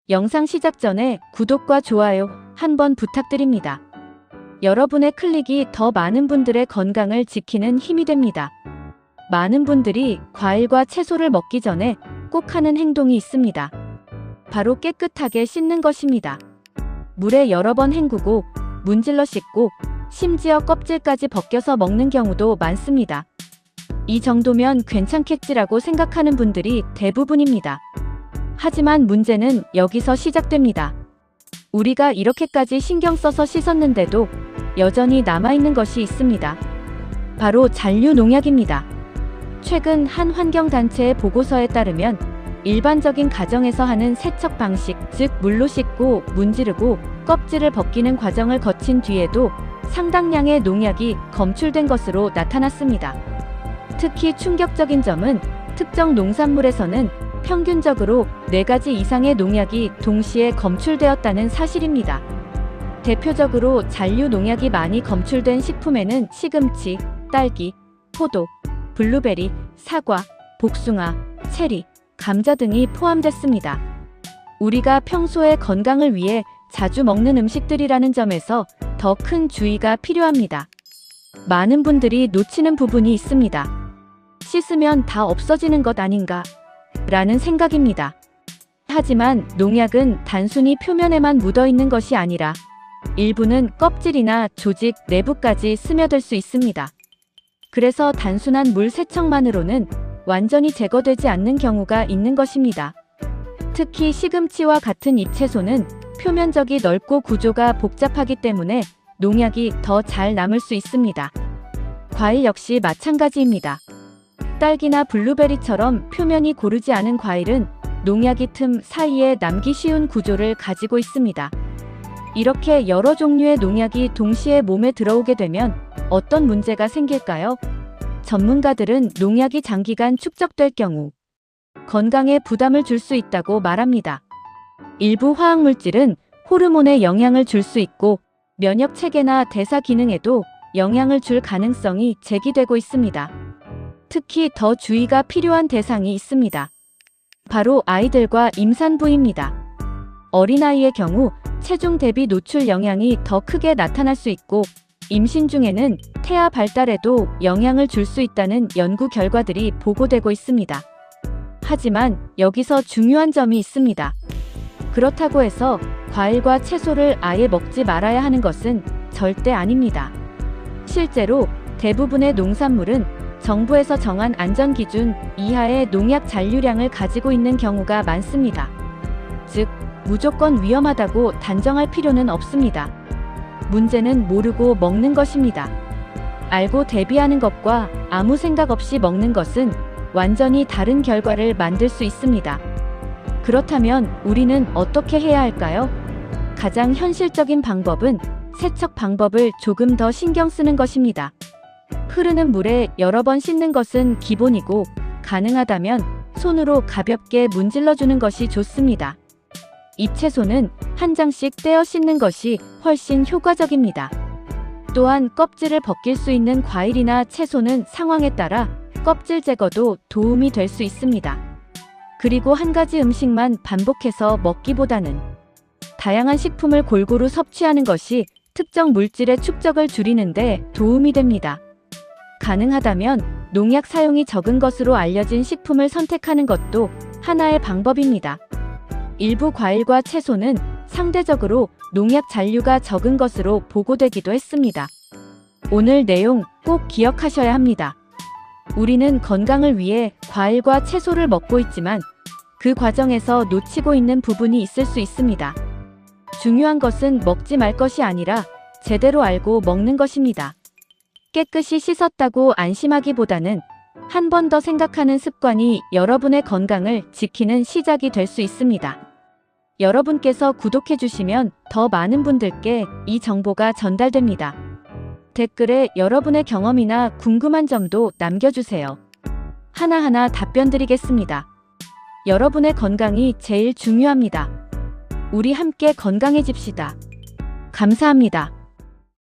영상 시작 전에 구독과 좋아요 한번 부탁드립니다. 여러분의 클릭이 더 많은 분들의 건강을 지키는 힘이 됩니다. 많은 분들이 과일과 채소를 먹기 전에 꼭 하는 행동이 있습니다. 바로 깨끗하게 씻는 것입니다. 물에 여러 번 헹구고 문질러 씻고 심지어 껍질까지 벗겨서 먹는 경우도 많습니다. 이 정도면 괜찮겠지라고 생각하는 분들이 대부분입니다. 하지만 문제는 여기서 시작됩니다. 우리가 이렇게까지 신경 써서 씻었는데도 여전히 남아있는 것이 있습니다. 바로 잔류 농약입니다. 최근 한 환경단체의 보고서에 따르면 일반적인 가정에서 하는 세척 방식, 즉 물로 씻고 문지르고 껍질을 벗기는 과정을 거친 뒤에도 상당량의 농약이 검출된 것으로 나타났습니다. 특히 충격적인 점은 특정 농산물에서는 평균적으로 4가지 이상의 농약이 동시에 검출되었다는 사실입니다. 대표적으로 잔류 농약이 많이 검출된 식품에는 시금치, 딸기, 포도, 블루베리, 사과, 복숭아, 체리, 감자 등이 포함됐습니다. 우리가 평소에 건강을 위해 자주 먹는 음식들이라는 점에서 더 큰 주의가 필요합니다. 많은 분들이 놓치는 부분이 있습니다. 씻으면 다 없어지는 것 아닌가? 라는 생각입니다. 하지만 농약은 단순히 표면에만 묻어있는 것이 아니라 일부는 껍질이나 조직 내부까지 스며들 수 있습니다. 그래서 단순한 물 세척만으로는 완전히 제거되지 않는 경우가 있는 것입니다. 특히 시금치와 같은 잎채소는 표면적이 넓고 구조가 복잡하기 때문에 농약이 더 잘 남을 수 있습니다. 과일 역시 마찬가지입니다. 딸기나 블루베리처럼 표면이 고르지 않은 과일은 농약이 틈 사이에 남기 쉬운 구조를 가지고 있습니다. 이렇게 여러 종류의 농약이 동시에 몸에 들어오게 되면 어떤 문제가 생길까요? 전문가들은 농약이 장기간 축적될 경우 건강에 부담을 줄 수 있다고 말합니다. 일부 화학물질은 호르몬에 영향을 줄 수 있고 면역 체계나 대사 기능에도 영향을 줄 가능성이 제기되고 있습니다. 특히 더 주의가 필요한 대상이 있습니다. 바로 아이들과 임산부입니다. 어린아이의 경우 체중 대비 노출 영향이 더 크게 나타날 수 있고 임신 중에는 태아 발달에도 영향을 줄 수 있다는 연구 결과들이 보고되고 있습니다. 하지만 여기서 중요한 점이 있습니다. 그렇다고 해서 과일과 채소를 아예 먹지 말아야 하는 것은 절대 아닙니다. 실제로 대부분의 농산물은 정부에서 정한 안전기준 이하의 농약 잔류량을 가지고 있는 경우가 많습니다. 즉, 무조건 위험하다고 단정할 필요는 없습니다. 문제는 모르고 먹는 것입니다. 알고 대비하는 것과 아무 생각 없이 먹는 것은 완전히 다른 결과를 만들 수 있습니다. 그렇다면 우리는 어떻게 해야 할까요? 가장 현실적인 방법은 세척 방법을 조금 더 신경 쓰는 것입니다. 흐르는 물에 여러 번 씻는 것은 기본이고 가능하다면 손으로 가볍게 문질러주는 것이 좋습니다. 잎채소는 한 장씩 떼어 씻는 것이 훨씬 효과적입니다. 또한 껍질을 벗길 수 있는 과일이나 채소는 상황에 따라 껍질 제거도 도움이 될 수 있습니다. 그리고 한 가지 음식만 반복해서 먹기보다는 다양한 식품을 골고루 섭취하는 것이 특정 물질의 축적을 줄이는데 도움이 됩니다. 가능하다면 농약 사용이 적은 것으로 알려진 식품을 선택하는 것도 하나의 방법입니다. 일부 과일과 채소는 상대적으로 농약 잔류가 적은 것으로 보고되기도 했습니다. 오늘 내용 꼭 기억하셔야 합니다. 우리는 건강을 위해 과일과 채소를 먹고 있지만 그 과정에서 놓치고 있는 부분이 있을 수 있습니다. 중요한 것은 먹지 말 것이 아니라 제대로 알고 먹는 것입니다. 깨끗이 씻었다고 안심하기보다는 한 번 더 생각하는 습관이 여러분의 건강을 지키는 시작이 될 수 있습니다. 여러분께서 구독해 주시면 더 많은 분들께 이 정보가 전달됩니다. 댓글에 여러분의 경험이나 궁금한 점도 남겨주세요. 하나하나 답변 드리겠습니다. 여러분의 건강이 제일 중요합니다. 우리 함께 건강해집시다. 감사합니다.